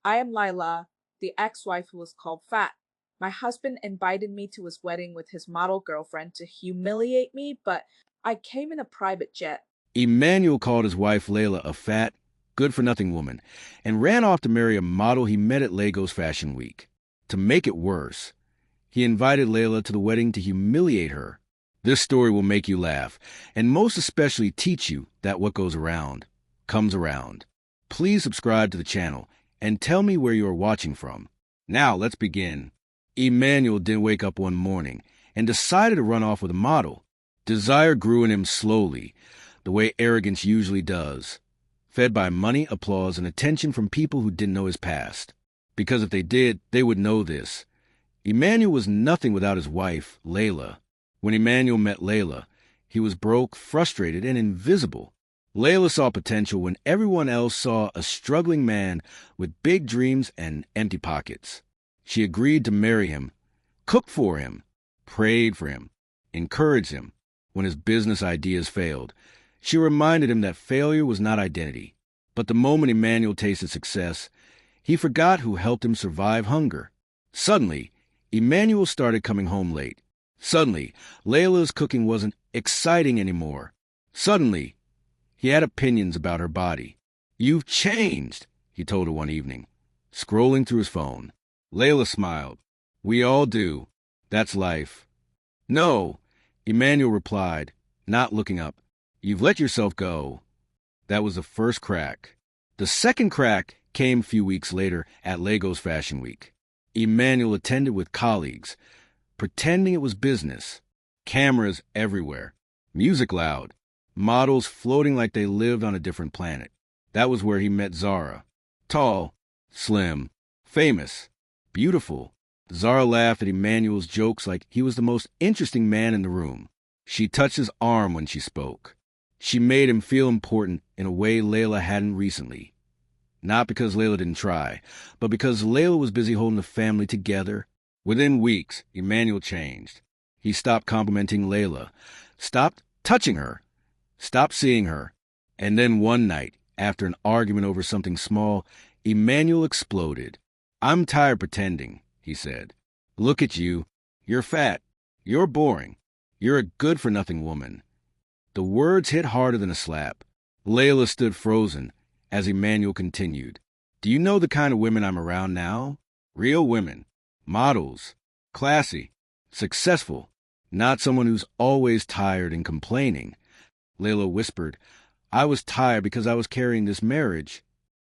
I am Laila, the ex-wife who was called fat. My husband invited me to his wedding with his model girlfriend to humiliate me, but I came in a private jet. Emmanuel called his wife Layla a fat, good-for-nothing woman and ran off to marry a model he met at Lagos Fashion Week. To make it worse, he invited Layla to the wedding to humiliate her. This story will make you laugh, and most especially teach you that what goes around comes around. Please subscribe to the channel and tell me where you are watching from. Now let's begin. Emmanuel didn't wake up one morning and decided to run off with a model. Desire grew in him slowly, the way arrogance usually does, fed by money, applause, and attention from people who didn't know his past. Because if they did, they would know this. Emmanuel was nothing without his wife, Layla. When Emmanuel met Layla, he was broke, frustrated, and invisible. Layla saw potential when everyone else saw a struggling man with big dreams and empty pockets. She agreed to marry him, cooked for him, prayed for him, encouraged him. When his business ideas failed, she reminded him that failure was not identity. But the moment Emmanuel tasted success, he forgot who helped him survive hunger. Suddenly, Emmanuel started coming home late. Suddenly, Layla's cooking wasn't exciting anymore. Suddenly, he had opinions about her body. "You've changed," he told her one evening, scrolling through his phone. Layla smiled. "We all do. That's life." "No," Emmanuel replied, not looking up. "You've let yourself go." That was the first crack. The second crack came a few weeks later at Lagos Fashion Week. Emmanuel attended with colleagues, pretending it was business. Cameras everywhere, music loud, models floating like they lived on a different planet. That was where he met Zara. Tall, slim, famous, beautiful. Zara laughed at Emmanuel's jokes like he was the most interesting man in the room. She touched his arm when she spoke. She made him feel important in a way Layla hadn't recently. Not because Layla didn't try, but because Layla was busy holding the family together. Within weeks, Emmanuel changed. He stopped complimenting Layla, stopped touching her, stopped seeing her. And then one night, after an argument over something small, Emmanuel exploded. "I'm tired pretending," he said. "Look at you. You're fat. You're boring. You're a good-for-nothing woman." The words hit harder than a slap. Layla stood frozen as Emmanuel continued. "Do you know the kind of women I'm around now? Real women. Models. Classy. Successful. Not someone who's always tired and complaining." Layla whispered, "I was tired because I was carrying this marriage."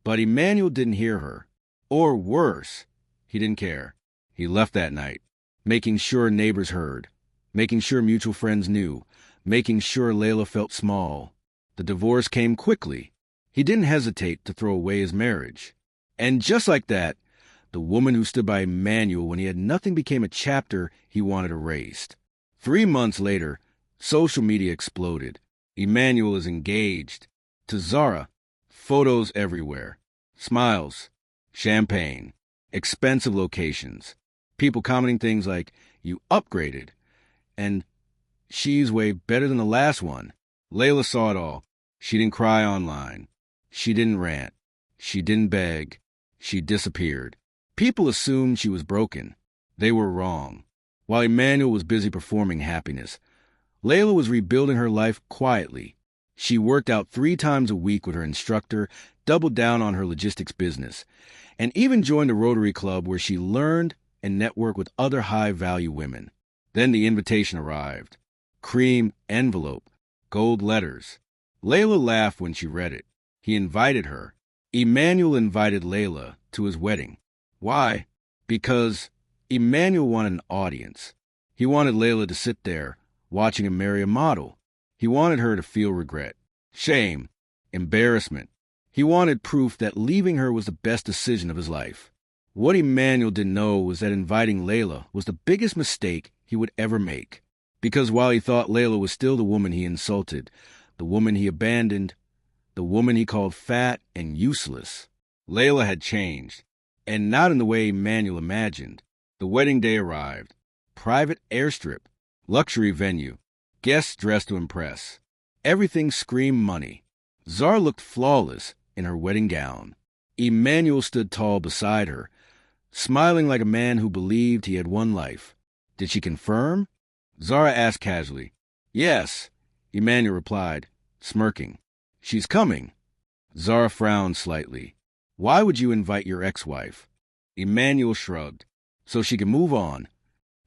But Emmanuel didn't hear her. Or worse, he didn't care. He left that night, making sure neighbors heard, making sure mutual friends knew, making sure Layla felt small. The divorce came quickly. He didn't hesitate to throw away his marriage. And just like that, the woman who stood by Emmanuel when he had nothing became a chapter he wanted erased. 3 months later, social media exploded. Emmanuel is engaged. To Zara, photos everywhere. Smiles, champagne, expensive locations. People commenting things like, "You upgraded," and "She's way better than the last one." Layla saw it all. She didn't cry online. She didn't rant. She didn't beg. She disappeared. People assumed she was broken. They were wrong. While Emmanuel was busy performing happiness, Layla was rebuilding her life quietly. She worked out 3 times a week with her instructor, doubled down on her logistics business, and even joined a Rotary Club where she learned and networked with other high-value women. Then the invitation arrived. Cream envelope, gold letters. Layla laughed when she read it. He invited her. Emmanuel invited Layla to his wedding. Why? Because Emmanuel wanted an audience. He wanted Layla to sit there, watching him marry a model. He wanted her to feel regret, shame, embarrassment. He wanted proof that leaving her was the best decision of his life. What Emmanuel didn't know was that inviting Layla was the biggest mistake he would ever make. Because while he thought Layla was still the woman he insulted, the woman he abandoned, the woman he called fat and useless, Layla had changed, and not in the way Emmanuel imagined. The wedding day arrived. Private airstrip, luxury venue, guests dressed to impress. Everything screamed money. Zara looked flawless in her wedding gown. Emmanuel stood tall beside her, smiling like a man who believed he had one life. Did she confirm? Zara asked casually. Yes, Emmanuel replied, smirking. She's coming. Zara frowned slightly. Why would you invite your ex-wife? Emmanuel shrugged. So she could move on.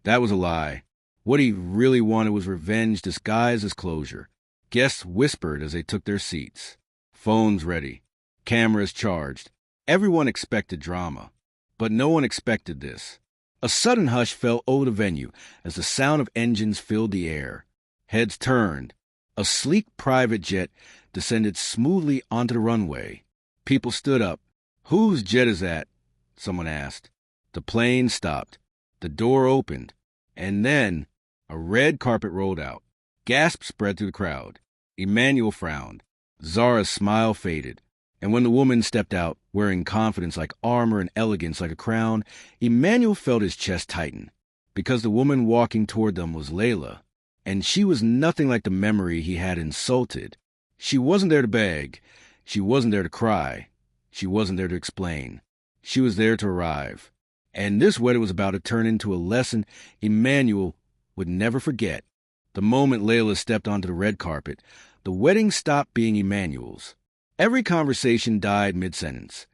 That was a lie. What he really wanted was revenge disguised as closure. Guests whispered as they took their seats. Phones ready. Cameras charged. Everyone expected drama. But no one expected this. A sudden hush fell over the venue as the sound of engines filled the air. Heads turned. A sleek private jet descended smoothly onto the runway. People stood up. Whose jet is that? Someone asked. The plane stopped. The door opened. And then a red carpet rolled out. Gasps spread through the crowd. Emmanuel frowned. Zara's smile faded. And when the woman stepped out, wearing confidence like armor and elegance like a crown, Emmanuel felt his chest tighten. Because the woman walking toward them was Layla. And she was nothing like the memory he had insulted. She wasn't there to beg. She wasn't there to cry. She wasn't there to explain. She was there to arrive. And this wedding was about to turn into a lesson Emmanuel would never forget. The moment Layla stepped onto the red carpet, the wedding stopped being Emmanuel's. Every conversation died mid-sentence.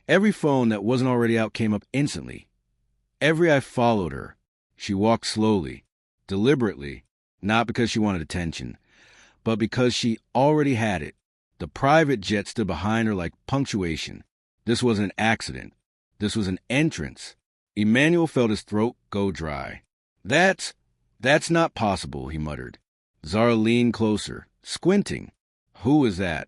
Every phone that wasn't already out came up instantly. Every eye followed her. She walked slowly, deliberately, not because she wanted attention, but because she already had it. The private jet stood behind her like punctuation. This wasn't an accident. This was an entrance. Emmanuel felt his throat go dry. That's not possible, he muttered. Zara leaned closer, squinting. Who is that?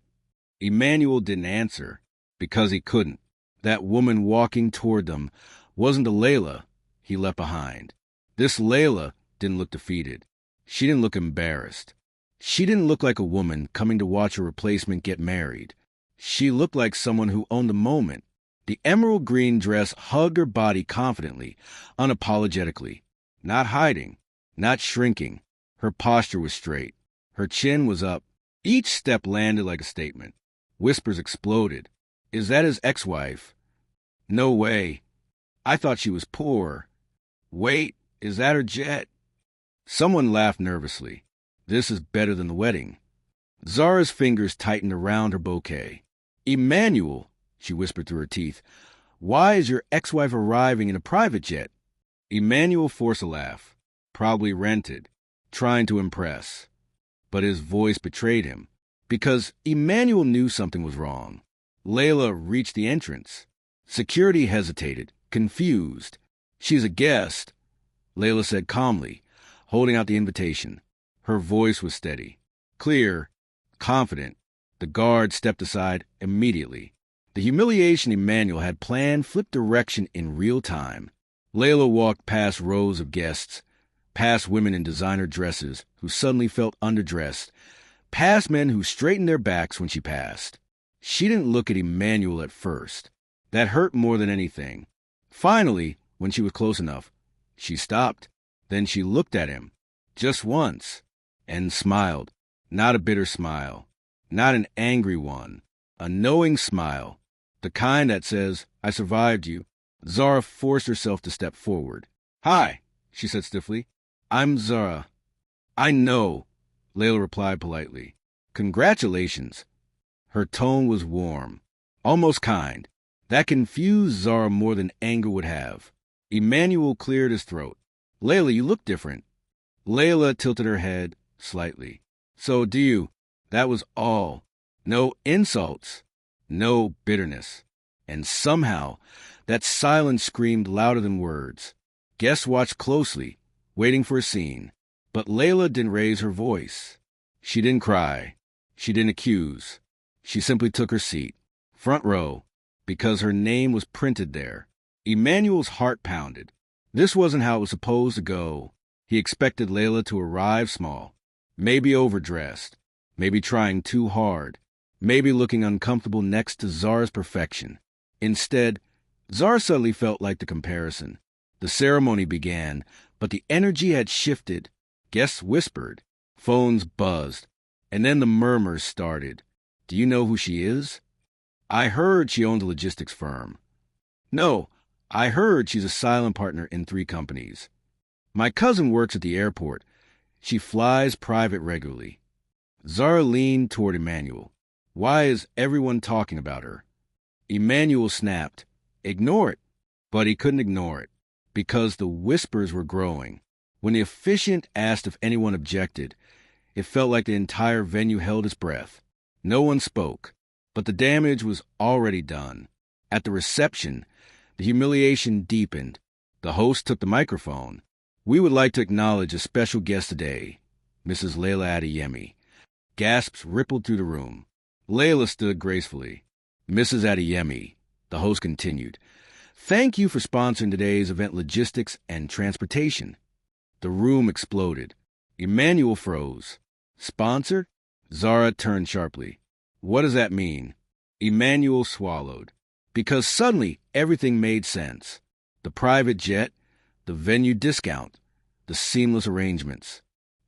Emmanuel didn't answer, because he couldn't. That woman walking toward them wasn't the Layla he left behind. This Layla didn't look defeated. She didn't look embarrassed. She didn't look like a woman coming to watch a replacement get married. She looked like someone who owned the moment. The emerald green dress hugged her body confidently, unapologetically, not hiding, not shrinking. Her posture was straight. Her chin was up. Each step landed like a statement. Whispers exploded. Is that his ex-wife? No way. I thought she was poor. Wait, is that her jet? Someone laughed nervously. This is better than the wedding. Zara's fingers tightened around her bouquet. Emmanuel, she whispered through her teeth, why is your ex-wife arriving in a private jet? Emmanuel forced a laugh, probably rented, trying to impress. But his voice betrayed him, because Emmanuel knew something was wrong. Layla reached the entrance. Security hesitated, confused. She's a guest, Layla said calmly, holding out the invitation. Her voice was steady, clear, confident. The guard stepped aside immediately. The humiliation Emmanuel had planned flipped direction in real time. Layla walked past rows of guests, past women in designer dresses who suddenly felt underdressed, past men who straightened their backs when she passed. She didn't look at Emmanuel at first. That hurt more than anything. Finally, when she was close enough, she stopped. Then she looked at him, just once, and smiled. Not a bitter smile, not an angry one, a knowing smile, the kind that says, I survived you. Zara forced herself to step forward. Hi, she said stiffly. I'm Zara. I know, Layla replied politely. Congratulations. Her tone was warm, almost kind. That confused Zara more than anger would have. Emmanuel cleared his throat. Layla, you look different. Layla tilted her head slightly. So do you. That was all. No insults. No bitterness. And somehow, that silence screamed louder than words. Guests watched closely, waiting for a scene. But Layla didn't raise her voice. She didn't cry. She didn't accuse. She simply took her seat, front row, because her name was printed there. Emmanuel's heart pounded. This wasn't how it was supposed to go. He expected Layla to arrive small, maybe overdressed, maybe trying too hard, maybe looking uncomfortable next to Zara's perfection. Instead, Zara suddenly felt like the comparison. The ceremony began, but the energy had shifted. Guests whispered, phones buzzed, and then the murmurs started. Do you know who she is? I heard she owns a logistics firm. No, I heard she's a silent partner in 3 companies. My cousin works at the airport. She flies private regularly. Zara leaned toward Emmanuel. Why is everyone talking about her? Emmanuel snapped. Ignore it. But he couldn't ignore it, because the whispers were growing. When the officiant asked if anyone objected, it felt like the entire venue held its breath. No one spoke, but the damage was already done. At the reception, the humiliation deepened. The host took the microphone. We would like to acknowledge a special guest today, Mrs. Layla Adeyemi. Gasps rippled through the room. Layla stood gracefully. Mrs. Adeyemi, the host continued, thank you for sponsoring today's event logistics and transportation. The room exploded. Emmanuel froze. Sponsored? Zara turned sharply. What does that mean? Emmanuel swallowed. Because suddenly everything made sense. The private jet, the venue discount, the seamless arrangements.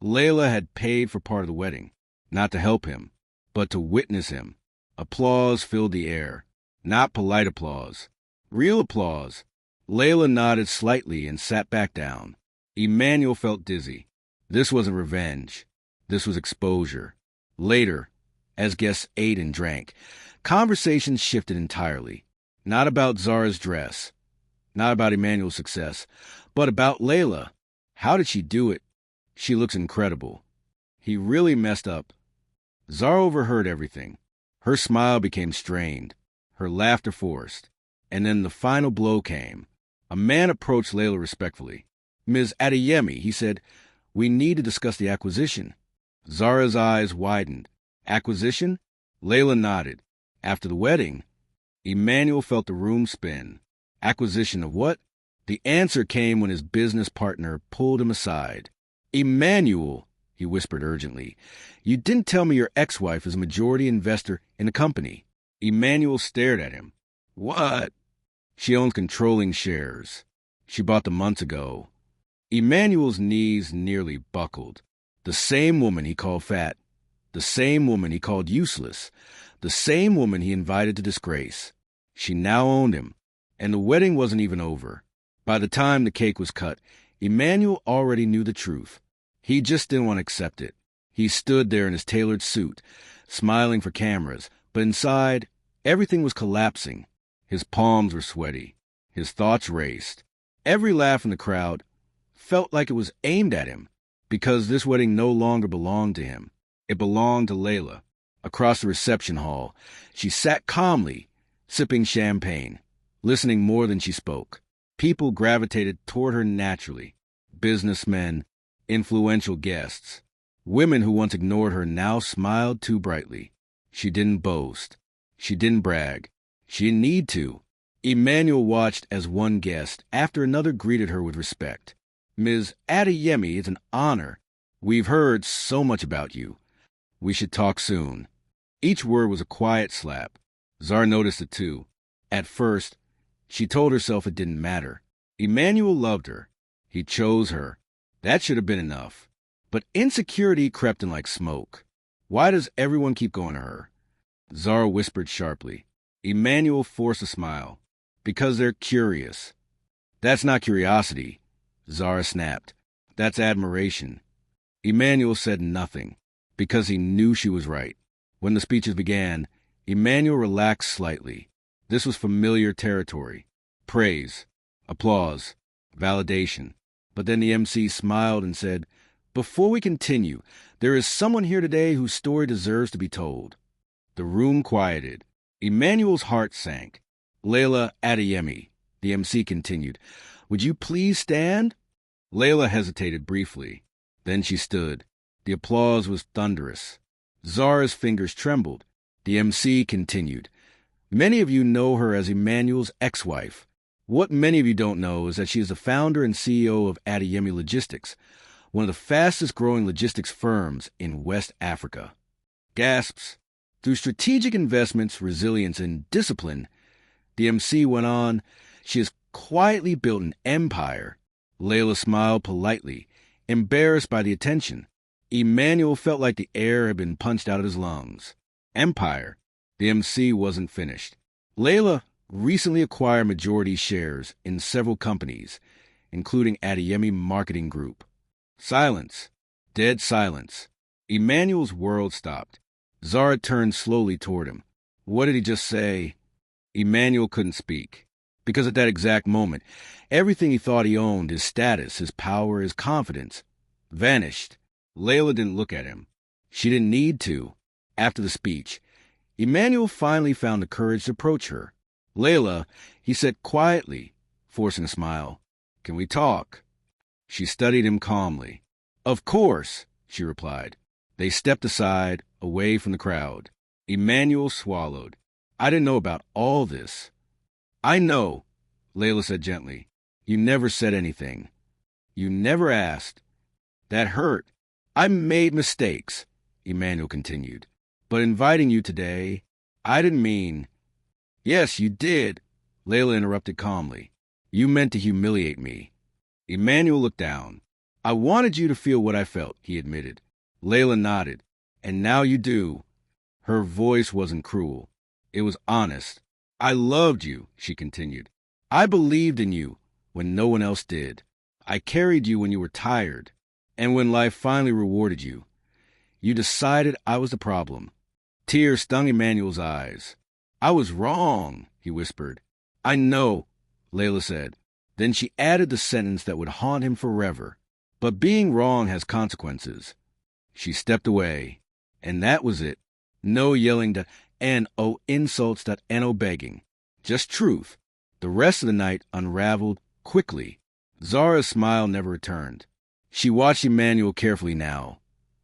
Layla had paid for part of the wedding, not to help him, but to witness him. Applause filled the air. Not polite applause. Real applause. Layla nodded slightly and sat back down. Emmanuel felt dizzy. This wasn't revenge. This was exposure. Later, as guests ate and drank, conversations shifted entirely. Not about Zara's dress, not about Emmanuel's success, but about Layla. How did she do it? She looks incredible. He really messed up. Zara overheard everything. Her smile became strained, her laughter forced. And then the final blow came. A man approached Layla respectfully. Ms. Adeyemi, he said, we need to discuss the acquisition. Zara's eyes widened. Acquisition? Layla nodded. After the wedding, Emmanuel felt the room spin. Acquisition of what? The answer came when his business partner pulled him aside. Emmanuel, he whispered urgently, you didn't tell me your ex-wife is a majority investor in the company. Emmanuel stared at him. What? She owns controlling shares. She bought them months ago. Emmanuel's knees nearly buckled. The same woman he called fat. The same woman he called useless. The same woman he invited to disgrace. She now owned him. And the wedding wasn't even over. By the time the cake was cut, Emmanuel already knew the truth. He just didn't want to accept it. He stood there in his tailored suit, smiling for cameras, but inside, everything was collapsing. His palms were sweaty. His thoughts raced. Every laugh in the crowd felt like it was aimed at him, because this wedding no longer belonged to him. It belonged to Layla. Across the reception hall, she sat calmly, sipping champagne, listening more than she spoke. People gravitated toward her naturally. Businessmen, influential guests. Women who once ignored her now smiled too brightly. She didn't boast. She didn't brag. She didn't need to. Emmanuel watched as one guest after another greeted her with respect. Ms. Adeyemi, it's an honor. We've heard so much about you. We should talk soon. Each word was a quiet slap. Zara noticed it too. At first, she told herself it didn't matter. Emmanuel loved her. He chose her. That should have been enough. But insecurity crept in like smoke. Why does everyone keep going to her? Zara whispered sharply. Emmanuel forced a smile. Because they're curious. That's not curiosity, Zara snapped. That's admiration. Emmanuel said nothing, because he knew she was right. When the speeches began, Emmanuel relaxed slightly. This was familiar territory. Praise, applause, validation. But then the MC smiled and said, before we continue, there is someone here today whose story deserves to be told. The room quieted. Emmanuel's heart sank. Layla Adeyemi, the MC continued. Would you please stand? Layla hesitated briefly. Then she stood. The applause was thunderous. Zara's fingers trembled. The MC continued. Many of you know her as Emmanuel's ex-wife. What many of you don't know is that she is the founder and CEO of Adeyemi Logistics, one of the fastest-growing logistics firms in West Africa. Gasps. Through strategic investments, resilience, and discipline, the MC went on, she has quietly built an empire. Layla smiled politely, embarrassed by the attention. Emmanuel felt like the air had been punched out of his lungs. Empire. The MC wasn't finished. Layla recently acquired majority shares in several companies, including Adeyemi Marketing Group. Silence. Dead silence. Emmanuel's world stopped. Zara turned slowly toward him. What did he just say? Emmanuel couldn't speak. Because at that exact moment, everything he thought he owned, his status, his power, his confidence, vanished. Layla didn't look at him. She didn't need to. After the speech, Emmanuel finally found the courage to approach her. Layla, he said quietly, forcing a smile, "Can we talk?" She studied him calmly. "Of course," she replied. They stepped aside, away from the crowd. Emmanuel swallowed. "I didn't know about all this." "I know," Layla said gently. "You never said anything. You never asked. That hurt. I made mistakes," Emmanuel continued. "But inviting you today, I didn't mean—" "Yes, you did," Layla interrupted calmly. "You meant to humiliate me." Emmanuel looked down. "I wanted you to feel what I felt," he admitted. Layla nodded. "And now you do." Her voice wasn't cruel. It was honest. "I loved you," she continued. "I believed in you when no one else did. I carried you when you were tired. And when life finally rewarded you, you decided I was the problem." Tears stung Emmanuel's eyes. "I was wrong," he whispered. "I know," Layla said. Then she added the sentence that would haunt him forever. "But being wrong has consequences." She stepped away. And that was it. No yelling and insults and begging. Just truth. The rest of the night unraveled quickly. Zara's smile never returned. She watched Emmanuel carefully now,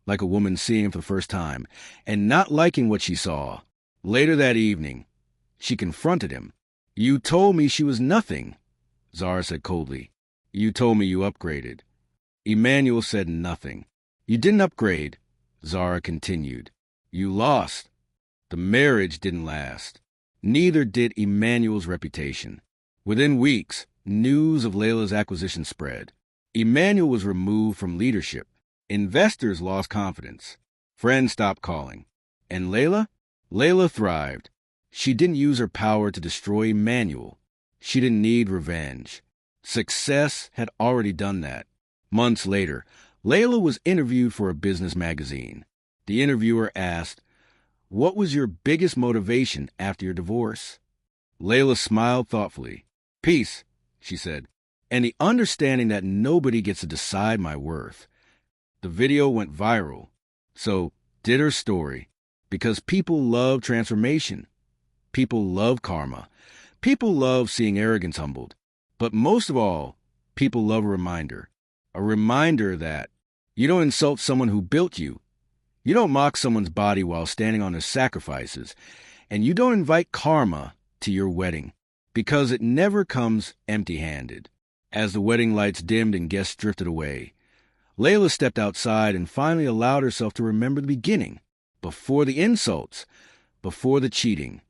like a woman seeing him for the first time, and not liking what she saw. Later that evening, she confronted him. "You told me she was nothing," Zara said coldly. "You told me you upgraded." Emmanuel said nothing. "You didn't upgrade," Zara continued. "You lost. The marriage didn't last. Neither did Emmanuel's reputation. Within weeks, news of Layla's acquisition spread. Emmanuel was removed from leadership. Investors lost confidence. Friends stopped calling. And Layla? Layla thrived. She didn't use her power to destroy Emmanuel. She didn't need revenge. Success had already done that. Months later, Layla was interviewed for a business magazine. The interviewer asked, "What was your biggest motivation after your divorce?" Layla smiled thoughtfully. "Peace," she said, "and the understanding that nobody gets to decide my worth." The video went viral. So did her story. Because people love transformation. People love karma. People love seeing arrogance humbled. But most of all, people love a reminder. A reminder that you don't insult someone who built you. You don't mock someone's body while standing on their sacrifices. And you don't invite karma to your wedding. Because it never comes empty-handed. As the wedding lights dimmed and guests drifted away, Layla stepped outside and finally allowed herself to remember the beginning. Before the insults. Before the cheating.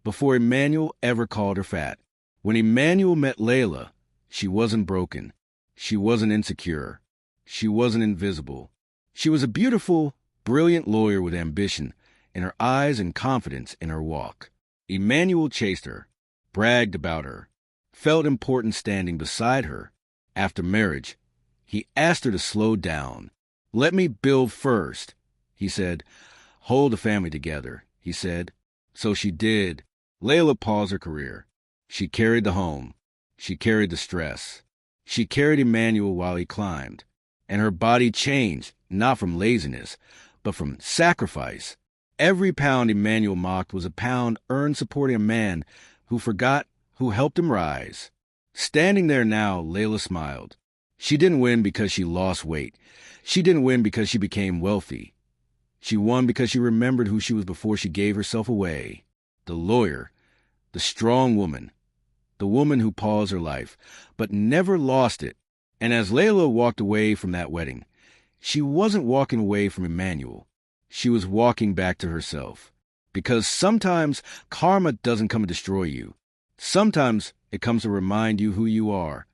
Before Emmanuel ever called her fat. When Emmanuel met Layla, she wasn't broken. She wasn't insecure. She wasn't invisible. She was a beautiful, brilliant lawyer with ambition in her eyes and confidence in her walk. Emmanuel chased her, bragged about her, felt important standing beside her. After marriage, he asked her to slow down. "Let me build first," he said. "Hold the family together," he said. So she did. Layla paused her career. She carried the home. She carried the stress. She carried Emmanuel while he climbed. And her body changed, not from laziness, but from sacrifice. Every pound Emmanuel mocked was a pound earned supporting a man who forgot who helped him rise. Standing there now, Layla smiled. She didn't win because she lost weight. She didn't win because she became wealthy. She won because she remembered who she was before she gave herself away. The lawyer, the strong woman, the woman who paused her life, but never lost it. And as Layla walked away from that wedding, she wasn't walking away from Emmanuel. She was walking back to herself. Because sometimes karma doesn't come to destroy you. Sometimes it comes to remind you who you are.